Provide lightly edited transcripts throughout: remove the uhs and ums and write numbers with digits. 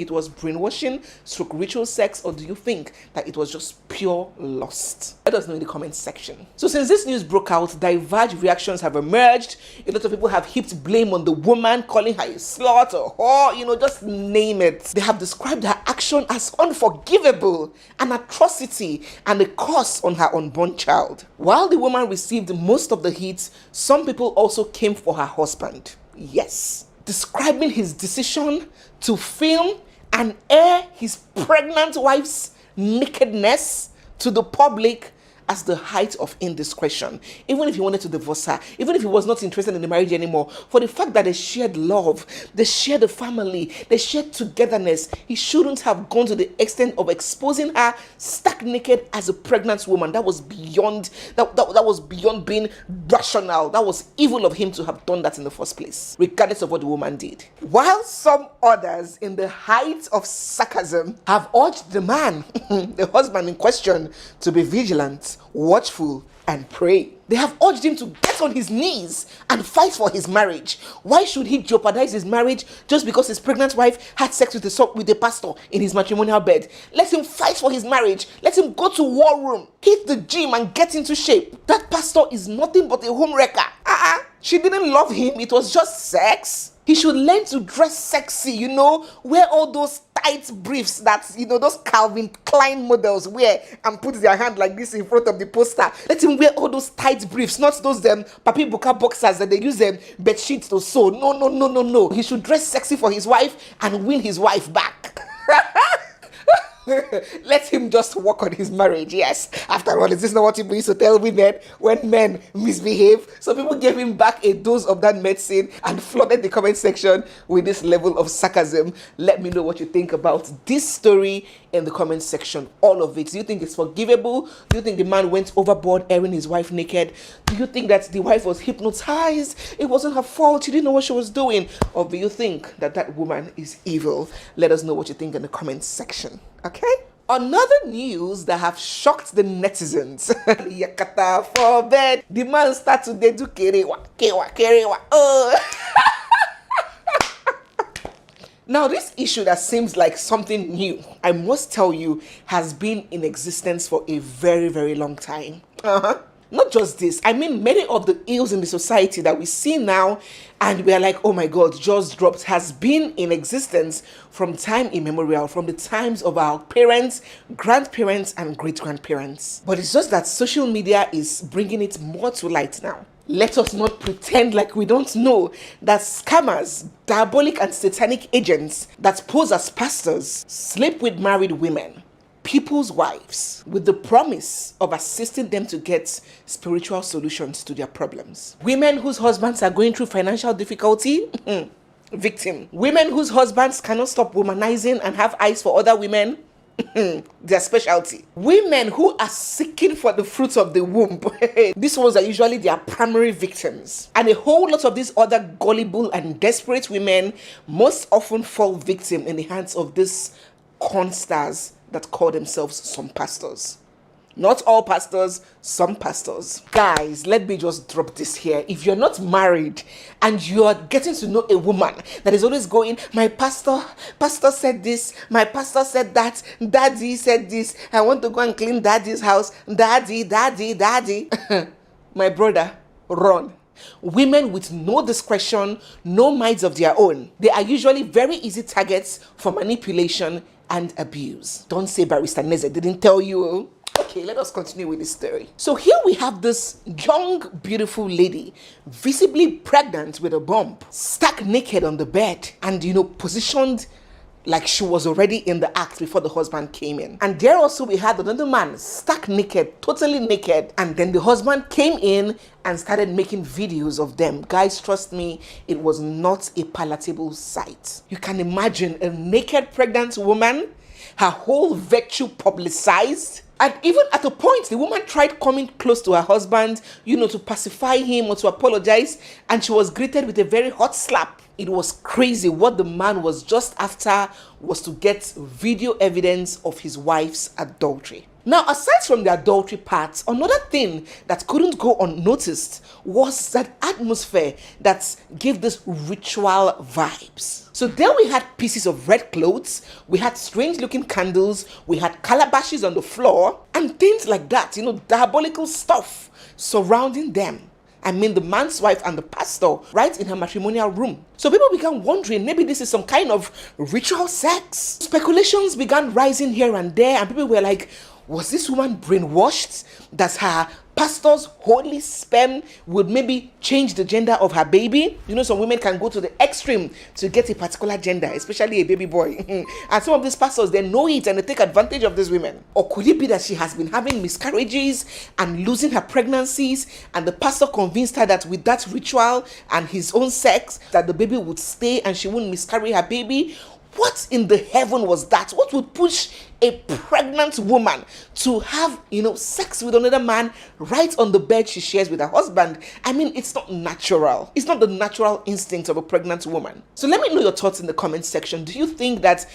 it was brainwashing, stroke ritual sex, or do you think that it was just pure lust? Let us know in the comment section. So since this news broke out, diverged reactions have emerged. A lot of people have heaped blame on the woman, calling her a slut or whore, just name it. They have described her action as unforgivable, an atrocity, and a curse on her unborn child. While the woman received most of the heat, some people also came for her husband. Yes, describing his decision to film and air his pregnant wife's nakedness to the public as the height of indiscretion. Even if he wanted to divorce her, even if he was not interested in the marriage anymore, for the fact that they shared love, they shared the family, they shared togetherness, he shouldn't have gone to the extent of exposing her stark naked as a pregnant woman. That was beyond that was beyond being rational. That was evil of him to have done that in the first place, regardless of what the woman did. While some others, in the height of sarcasm, have urged the man, the husband in question, to be vigilant, watchful, and pray. They have urged him to get on his knees and fight for his marriage. Why should he jeopardize his marriage just because his pregnant wife had sex with the pastor in his matrimonial bed? Let him fight for his marriage. Let him go to war room, hit the gym, and get into shape. That pastor is nothing but a homewrecker. She didn't love him. It was just sex. He should learn to dress sexy, wear all those tight briefs that, those Calvin Klein models wear and put their hand like this in front of the poster. Let him wear all those tight briefs, not those Papi Buka boxers that they use bed sheets to sew. No. He should dress sexy for his wife and win his wife back. Let him just work on his marriage. Yes, after all, is this not what people used to tell women when men misbehave? So people gave him back a dose of that medicine and flooded the comment section with this level of sarcasm. Let me know what you think about this story in the comment section. All of it. Do you think it's forgivable? Do you think the man went overboard airing his wife naked? Do you think that the wife was hypnotized? It wasn't her fault. She didn't know what she was doing. Or do you think that that woman is evil? Let us know what you think in the comment section. Okay? Another news that have shocked the netizens. Yakata for bed. The man starts to do kerewa. Now, this issue that seems like something new, I must tell you, has been in existence for a very, very long time. Not just this, I mean many of the ills in the society that we see now and we are like, oh my God, just dropped, has been in existence from time immemorial, from the times of our parents, grandparents, and great-grandparents. But it's just that social media is bringing it more to light now. Let us not pretend like we don't know that scammers, diabolic and satanic agents that pose as pastors sleep with married women, people's wives, with the promise of assisting them to get spiritual solutions to their problems. Women whose husbands are going through financial difficulty, victim. Women whose husbands cannot stop womanizing and have eyes for other women, their specialty. Women who are seeking for the fruits of the womb, these ones are usually their primary victims. And a whole lot of these other gullible and desperate women most often fall victim in the hands of these corn stars that call themselves some pastors. Not all pastors, some pastors. Guys, let me just drop this here. If you're not married and you're getting to know a woman that is always going, my pastor said this, my pastor said that, daddy said this, I want to go and clean daddy's house, daddy. My brother, run. Women with no discretion, no minds of their own. They are usually very easy targets for manipulation and abuse. Don't say Barrister Neze didn't tell you. Okay, let us continue with this story. So here we have this young, beautiful lady, visibly pregnant with a bump, stuck naked on the bed and, positioned like she was already in the act before the husband came in. And there also we had another man stuck naked, totally naked. And then the husband came in and started making videos of them. Guys, trust me, it was not a palatable sight. You can imagine a naked pregnant woman, her whole virtue publicized. And even at a point, the woman tried coming close to her husband, to pacify him or to apologize. And she was greeted with a very hot slap. It was crazy. What the man was just after was to get video evidence of his wife's adultery. Now, aside from the adultery part, another thing that couldn't go unnoticed was that atmosphere that gave this ritual vibes. So there we had pieces of red clothes, we had strange looking candles, we had calabashes on the floor, and things like that, diabolical stuff surrounding them. I mean, the man's wife and the pastor right in her matrimonial room. So people began wondering, maybe this is some kind of ritual sex. Speculations began rising here and there, and people were like, was this woman brainwashed that her pastor's holy sperm would maybe change the gender of her baby? Some women can go to the extreme to get a particular gender, especially a baby boy. And some of these pastors, they know it and they take advantage of these women. Or could it be that she has been having miscarriages and losing her pregnancies, and the pastor convinced her that with that ritual and his own sex, that the baby would stay and she wouldn't miscarry her baby? What in the heaven was that? What would push a pregnant woman to have, sex with another man right on the bed she shares with her husband? I mean, it's not natural. It's not the natural instinct of a pregnant woman. So let me know your thoughts in the comment section. Do you think that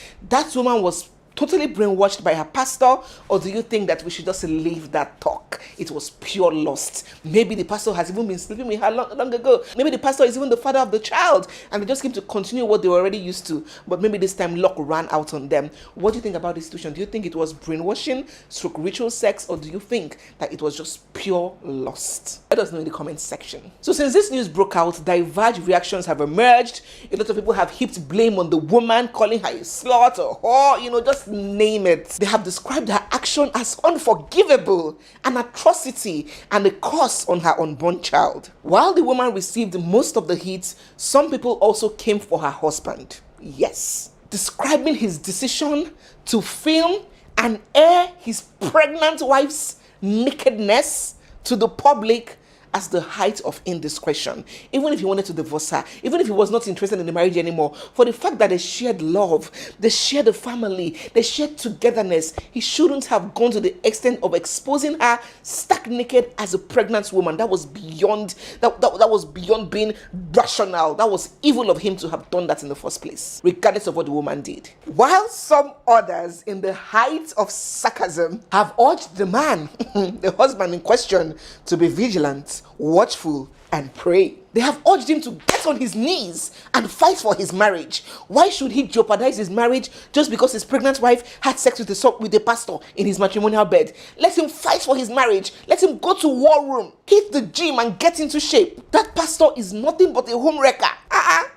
woman was totally brainwashed by her pastor, or do you think that we should just leave that talk? It was pure lust. Maybe the pastor has even been sleeping with her long ago. Maybe the pastor is even the father of the child and they just came to continue what they were already used to, but maybe this time luck ran out on them. What do you think about this situation? Do you think it was brainwashing, ritual sex, or do you think that it was just pure lust? Let us know in the comment section. So since this news broke out, diverged reactions have emerged. A lot of people have heaped blame on the woman, calling her a slut or whore, just name it. They have described her action as unforgivable, an atrocity, and a curse on her unborn child. While the woman received most of the heat, some people also came for her husband. Yes, describing his decision to film and air his pregnant wife's nakedness to the public as the height of indiscretion. Even if he wanted to divorce her, even if he was not interested in the marriage anymore, for the fact that they shared love, they shared a family, they shared togetherness, he shouldn't have gone to the extent of exposing her stark naked as a pregnant woman. That was beyond that was beyond being rational. That was evil of him to have done that in the first place, regardless of what the woman did. While some others, in the height of sarcasm, have urged the man, the husband in question, to be vigilant, watchful, and pray. They have urged him to get on his knees and fight for his marriage. Why should he jeopardize his marriage just because his pregnant wife had sex with the pastor in his matrimonial bed? Let him fight for his marriage. Let him go to war room, hit the gym, and get into shape. That pastor is nothing but a homewrecker.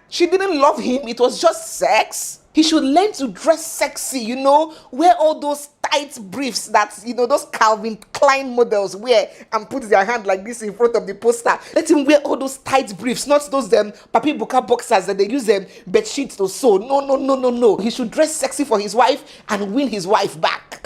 She didn't love him. It was just sex. He should learn to dress sexy, wear all those tight briefs that, those Calvin Klein models wear and put their hand like this in front of the poster. Let him wear all those tight briefs, not those Papi Buka boxers that they use bed sheets to sew. No. He should dress sexy for his wife and win his wife back.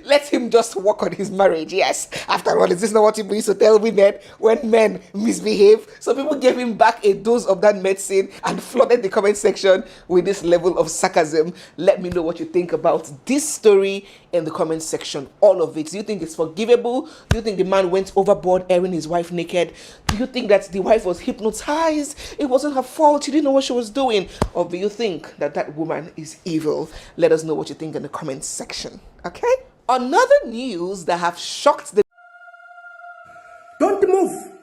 Let him just work on his marriage. Yes, after all, is this not what people used to tell women when men misbehave? So people gave him back a dose of that medicine and flooded the comment section with this level of sarcasm. Let me know what you think about this story in the comment section. All of it. Do you think it's forgivable? Do you think the man went overboard airing his wife naked? Do you think that the wife was hypnotized? It wasn't her fault. She didn't know what she was doing. Or do you think that woman is evil? Let us know what you think in the comment section. Okay? Another news that have shocked the... Don't move!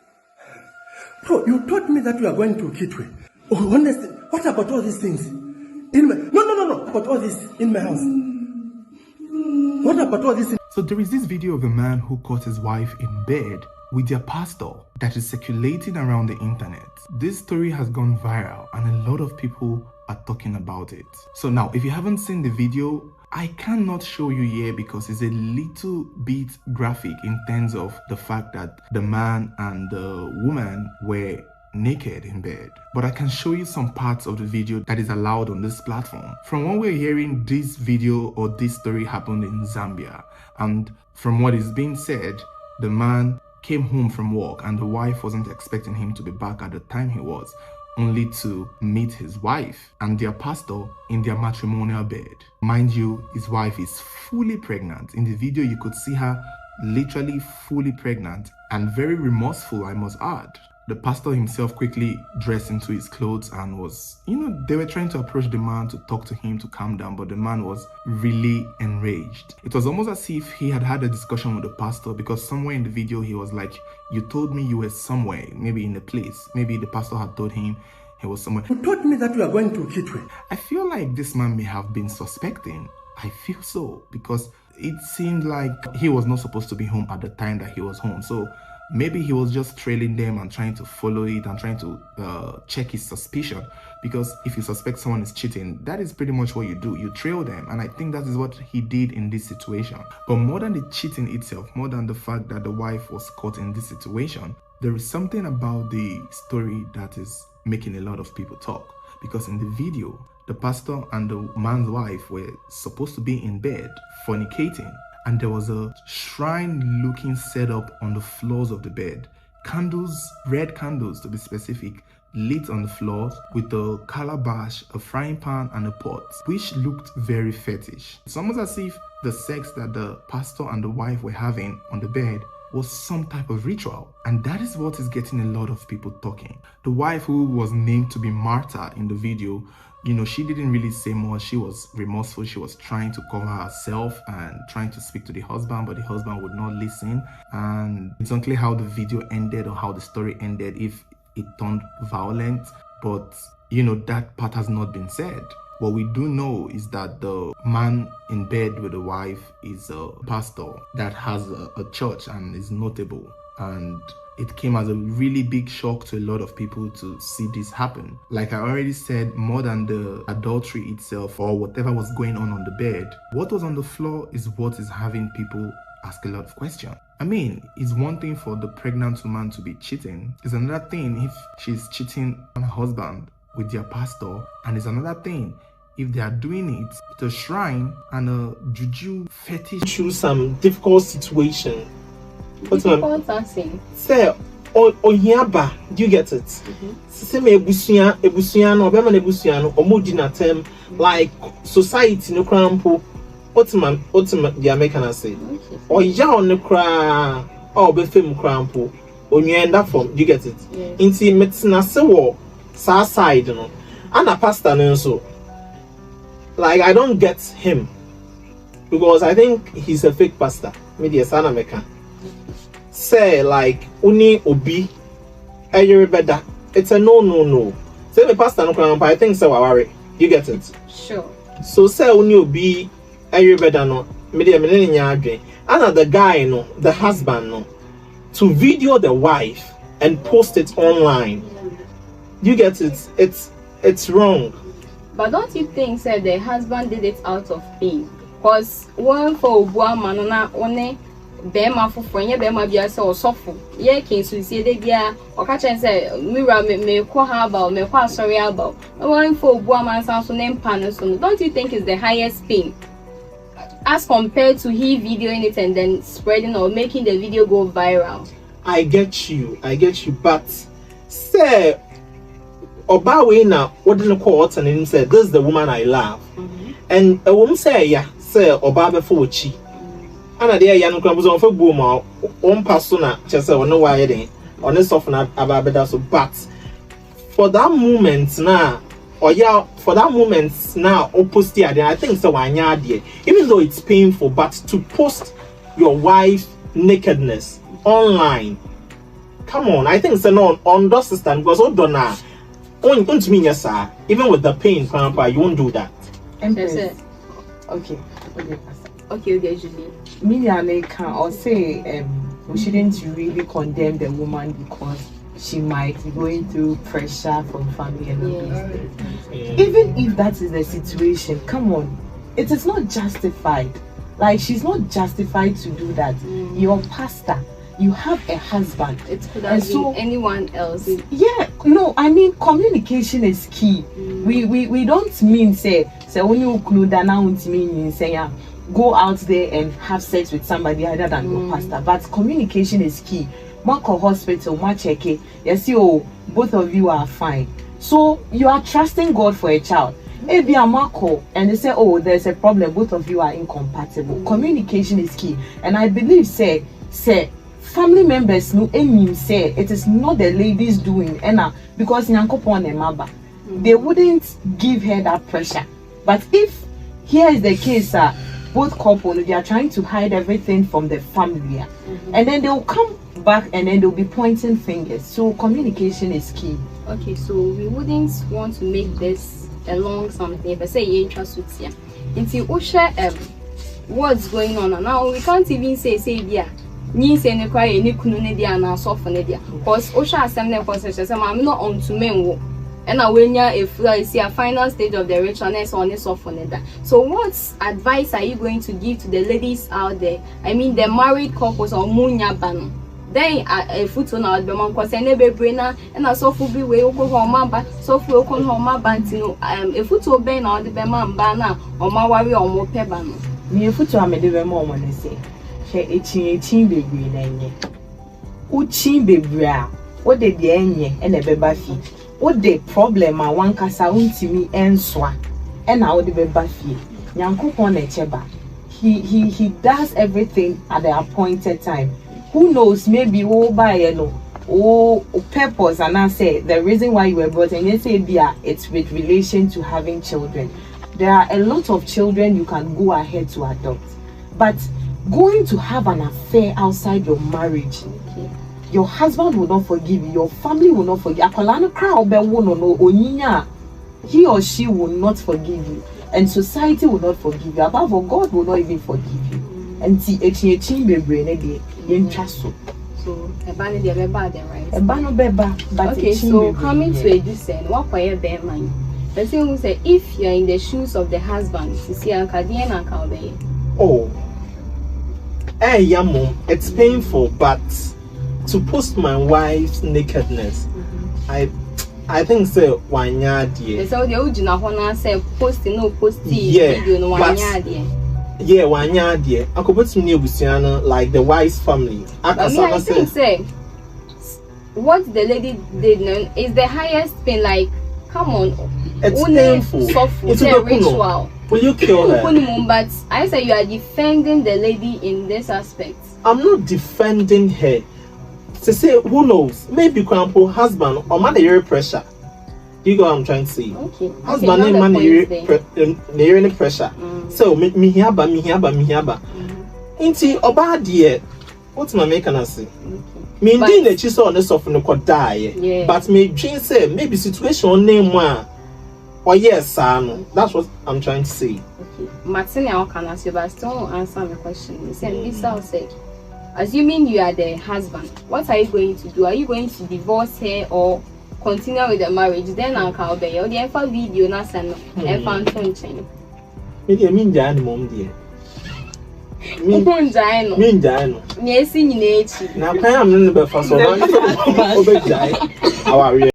Bro, you told me that you are going to Kitwe. Oh, honestly, what about all these things? No. About all this in my house. What about all this? So there is this video of a man who caught his wife in bed with their pastor that is circulating around the internet. This story has gone viral and a lot of people are talking about it. So now, if you haven't seen the video, I cannot show you here because it's a little bit graphic in terms of the fact that the man and the woman were naked in bed. But I can show you some parts of the video that is allowed on this platform. From what we're hearing, this video or this story happened in Zambia. And from what is being said, the man came home from work and the wife wasn't expecting him to be back at the time he was, only to meet his wife and their pastor in their matrimonial bed. Mind you, his wife is fully pregnant. In the video, you could see her literally fully pregnant and very remorseful, I must add. The pastor himself quickly dressed into his clothes and was, they were trying to approach the man to talk to him to calm down, but the man was really enraged. It was almost as if he had had a discussion with the pastor, because somewhere in the video he was like, you told me you were somewhere, maybe in a place. Maybe the pastor had told him he was somewhere. You told me that you are going to Kitwe. I feel like this man may have been suspecting. I feel so, because it seemed like he was not supposed to be home at the time that he was home. So maybe he was just trailing them and trying to follow it and trying to check his suspicion. Because if you suspect someone is cheating, that is pretty much what you do. You trail them. And I think that is what he did in this situation. But more than the cheating itself, more than the fact that the wife was caught in this situation, there is something about the story that is making a lot of people talk. Because in the video, the pastor and the man's wife were supposed to be in bed, fornicating. And there was a shrine-looking setup on the floors of the bed. Candles, red candles to be specific, lit on the floors with a calabash, a frying pan, and a pot, which looked very fetish. It's almost as if the sex that the pastor and the wife were having on the bed was some type of ritual. And that is what is getting a lot of people talking. The wife, who was named to be Martha in the video, she didn't really say much. She was remorseful. She was trying to cover herself and trying to speak to the husband, but the husband would not listen. And it's unclear how the video ended or how the story ended, if it turned violent. But, that part has not been said. What we do know is that the man in bed with the wife is a pastor that has a church and is notable. And it came as a really big shock to a lot of people to see this happen. Like I already said, more than the adultery itself or whatever was going on the bed, what was on the floor is what is having people ask a lot of questions. I mean, it's one thing for the pregnant woman to be cheating. It's another thing if she's cheating on her husband with their pastor. And it's another thing if they are doing it with a shrine and a juju fetish. Choose some difficult situation. Difficult answer. Say, Ohiaba, do you get it? Say me ebusuya no, obema ebusuya no, omudi na term like society no crampo. Ultimate the American say. Or ya on the cra, or be film crampo. When you end up from, do you get it? Inti medicine say wo sa side no. And a pastor no so. Like I don't get him because I think he's a fake pastor. Maybe a son American. Say like uni obi ayere beda. It's a no. Say the pastor no crampo. I think so. Worry. You get it? Sure. So say uni obi ayere beda no. Maybe a minute nyadwe. And the guy no, the husband no, to video the wife and post it online. You get it? It's wrong. But don't you think, sir, the husband did it out of pain? Because one for woman na one bema for nye bema bia say osofo. Ye kin so sie de bia o ka chen say mira me ko ha about me ko sorry about. One for woman sound so name pan so. Don't you think it's the highest pain? As compared to he videoing it and then spreading or making the video go viral. I get you, but say Obawe na what didn't call and him said, this is the woman I love. And a woman say, yeah, say Obabe for chi. And a dear young crabs on for boomer, one persona, just say, no why they on this often about so. But for that moment now, or yeah, for that moment now, opposite idea, I think so. Even though it's painful, but to post your wife's nakedness online, come on, I think it's no on those system because all done now. Even with the pain, Grandpa, you won't do that. Okay, Julie. Me American or say we shouldn't really condemn the woman because she might be going through pressure from family and all these things. Even if that is the situation, come on, it is not justified. Like she's not justified to do that. You're a pastor. You have a husband. It could have been anyone else. Yeah, no, I mean communication is key. We don't mean say when you mean say go out there and have sex with somebody other than your pastor. But communication is key. Marco hospital, check. Yes, both of you are fine. So you are trusting God for a child. Maybe a Marco and they say, oh, there's a problem. Both of you are incompatible. Communication is key, and I believe say family members no enim say it is not the lady's doing, because nyankopon emaba, they wouldn't give her that pressure. But if here is the case, both couples, they are trying to hide everything from the family, and then they will come back and then they'll be pointing fingers. So communication is key. Okay, so we wouldn't want to make this a long something. If I say you interest with you, until we share what's going on, and now we can't even say yeah. Ni say ne kwa ni kunu ne dia na asofo ne dia, because osha asem ne concession say I'm not on to men wo. And now when you see a final stage of the ritualness on this off on that. So what advice are you going to give to the ladies out there? I mean the married couples or munya ban. Then a foot on our bemon cause I never brainer and a sofu be way go home ba sofu okon home bantino a foot or ben or the beman banner or my warrior or more peban. Me a foot to me the more when they say she a baby name. Uchi baby, what did the enye and a baby? What the problem I want kasa untimi enswa and I would be baffy. Nyankopon echeba. He does everything at the appointed time. Who knows, maybe by purpose, and I say the reason why you were brought and you say it's with relation to having children. There are a lot of children you can go ahead to adopt. But going to have an affair outside your marriage, your husband will not forgive you, your family will not forgive you. He or she will not forgive you, and society will not forgive you. Above all, God will not even forgive you. And see, so okay, so coming to a decent, what for your bear mind? The thing will say, if you're in the shoes of the husband, you see, oh, hey, Yamo, it's painful, but to post my wife's nakedness, I think so. One year, dear. So the original one said posting no posting video no 1 year, dear. Yeah, 1 year, dear. I could put some new Busiana like the wife's family. I think say what the lady did is the highest pain. Like, come on, it's painful. It's a ritual. Will you kill her? But I say you are defending the lady in this aspect. I'm not defending her. To say, who knows? Maybe grandpa, husband, or man, the pressure. Do you know what I'm trying to say? Okay. Husband and man, the pressure. So me hiaba. Inti oba dear. What's my making say? Me indeed the chisel on the soft no could die. But me dream say maybe situation name one. Or yes, son. That's what I'm trying to say. Okay. Matrimonial can answer, but still answer my question. This I'll say. Assuming you are the husband, what are you going to do? Are you going to divorce her or continue with the marriage? Then I'll be or the ever video na send ever function. Maybe I mean Jan mom dear. Mean Jan. Yes, in nature. Now I am in the first one.